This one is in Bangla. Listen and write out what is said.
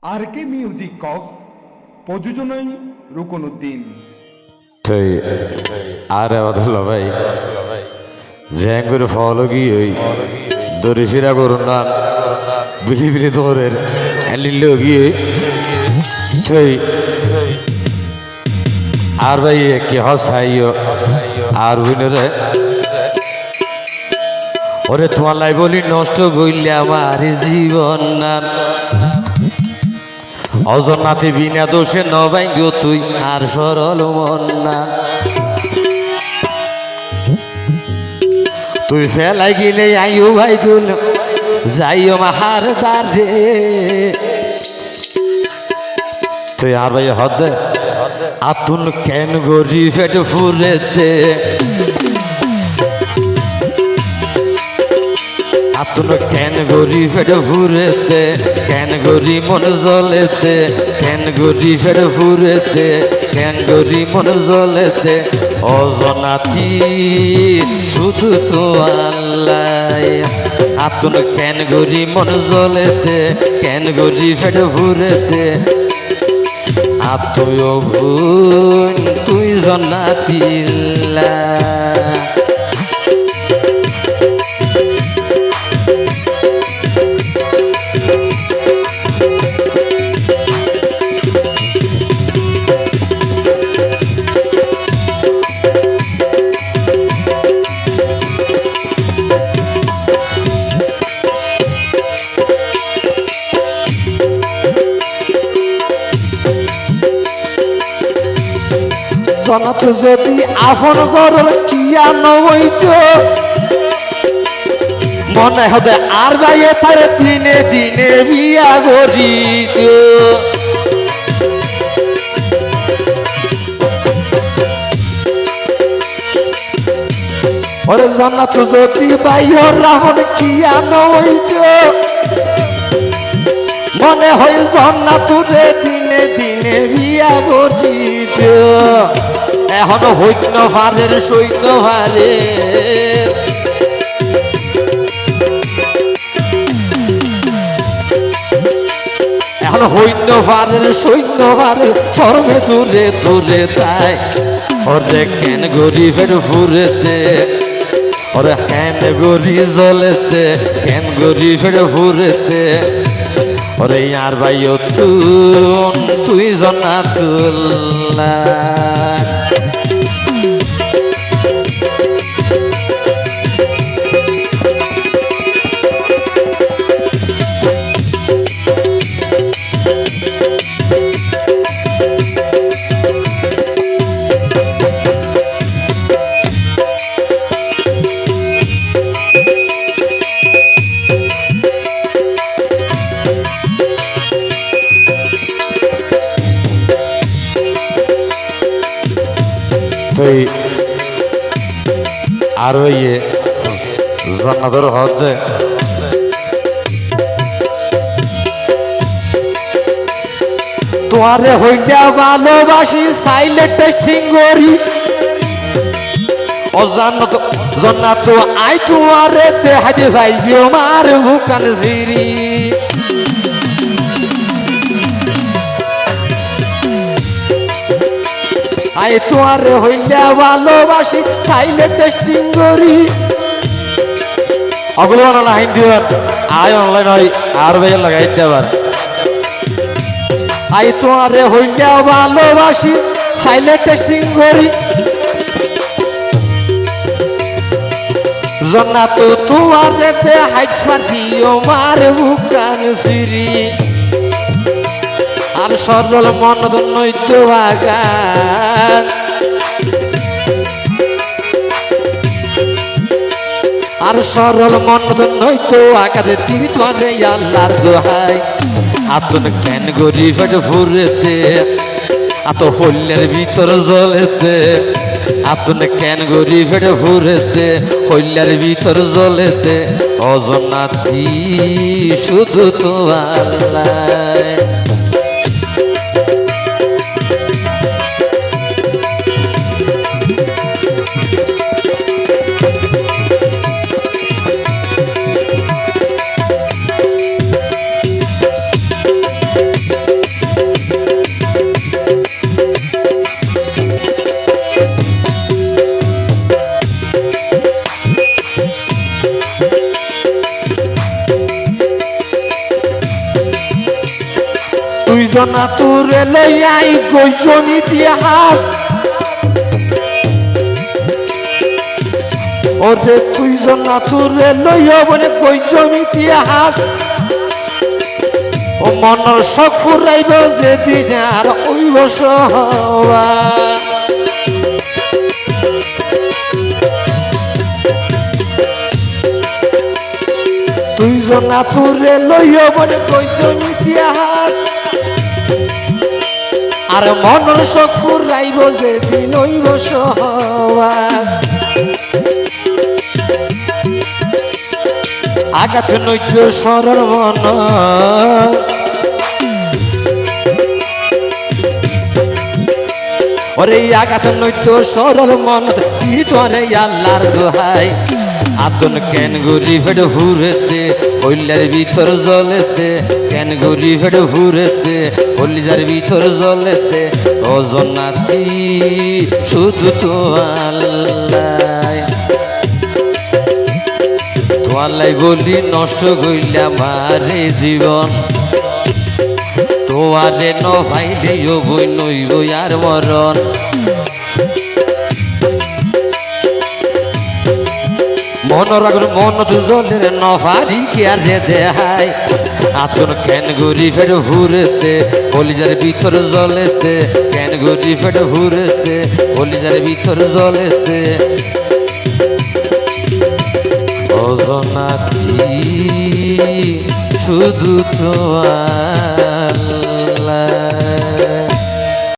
আর কে মিউজিক কক্স প্রযোজনায় রুকনউদ্দিন। তুই আরে বদল ভাই জ্যাঙ্গুর ফলো কি ওই দরিশিরা করুন না বিলি বিলি দৌড়ের এলিল গিয়ে তুই আর ভাই কি হসাইও আর বুঝলে ওরে তোমার লাই বলি নষ্ট করলে আমার জীবন না অজন্নাতে বিনা দোষে নবাইঙ্গ তুই আর সরল মন না তুই ফেলাই গেলে আইও ভাই তুল যাইও মাহার দারে তুই আর ভাই হদে আতুন কেন গরি ফেট ফুরেতে আতুন কেন গরি ফেট ফুরেতে কেন গরি মন জলেতে কেন গরি ফেট ফুরেতে কেন গরি মন জলেতে অজনাতি শুধু তো আল্লাহ আতুন কেন গরি মন জলেতে কেন গরি ফেট ফুরেতে তুই ভুন তুই জনাতিল্লা জনাত যদি আপন করল কিয়া নইত মনে হবে আর গায়ে পারে দিনে দিনে বিয়া গরিত ওরে জনাত যদি বাইর রাহন কিয়া নইত মনে হয় জন্নাতুরে দিনে দিনে বিয়া গরিত এখনো হইন ভারের সৈন্য ভারে এখন হইন ভারের সৈন্য ভারে সর্বে দূরে দূরে তাই ওরে কেন গরিবের ফুরেতে ওরে কেন গরি জলেতে কেন গরিবের ফুরেতে ওরে আর ভাই তুই জনাতুল্লাহ তুই আর ইয়ে জান্নাতের হদে তোয়ারে হইয়া ভালোবাসি সাইলে টেস্টিং করি ও জান্নাত জান্নাত আই তোয়ারে তে হাজে যাইও মার বুকান জিরি আই তোয়ারে হইয়া ভালোবাসি সাইলে টেস্টিং করি অগুলো না হিন্দি আয় অনলাইন হয় আর ভাই লাগাইতে আবার আই তোয়ারে হইয়া ভালোবাসি সাইলে টেস্টিং করি জন্নাত তোয়ারে তে হাইট ফাটিও মার বুকান সিরি আর সরল মন নৈত বাগান আর সরল মন নৈত আকাদে তুমি তোরে আল্লাহর দোহাই আতন কেন গরিবের ফুরেতে আত হইলের ভিতর জ্বলেতে আতন কেন গরিবের ফুরেতে হইলের ভিতর জ্বলেতে অজনাতি শুধু তো আল্লাহ জনা তোরে লইয়াই গৈজন ইতিহাস ওরে তুই জনা তোরে লইয়া বলে গৈজন ইতিহাস ও মনের শখ ফুরাইব যেদিন আর ওইব সহবাস তুই জনা তোরে লইয়া বলে গৈজন ইতিহাস আর মনের শখ ফুরাইব যেদিন ওইব সহবাস আঘাত নৈত্য সরল মন ওরে আঘাত নৈত্য সরল মন কি তোরে আল্লাহর দোহাই আতন কেন গরি ফেড হুরেতে হইলার ভিতর জলেতে কেন গরি ফেড হুরেতে হলিজার ভিতর জলেতে ও জন্নাতি শুধু তো আল্লাহ তোয়ালাই বলি নষ্ট কইলা মারে জীবন তোয়ারে ন ভাইলেও বই নইব আর মরণ মনর আগর মন দুজনের নভারি কে আর রে দেহাই আতন কেন গরি ফেড হুরেতে হলিজার ভিতর জলেতে কেন গরি ফেড হুরেতে হলিজার ভিতর জলেতে অজনাথি শুধু তো আল্লাহ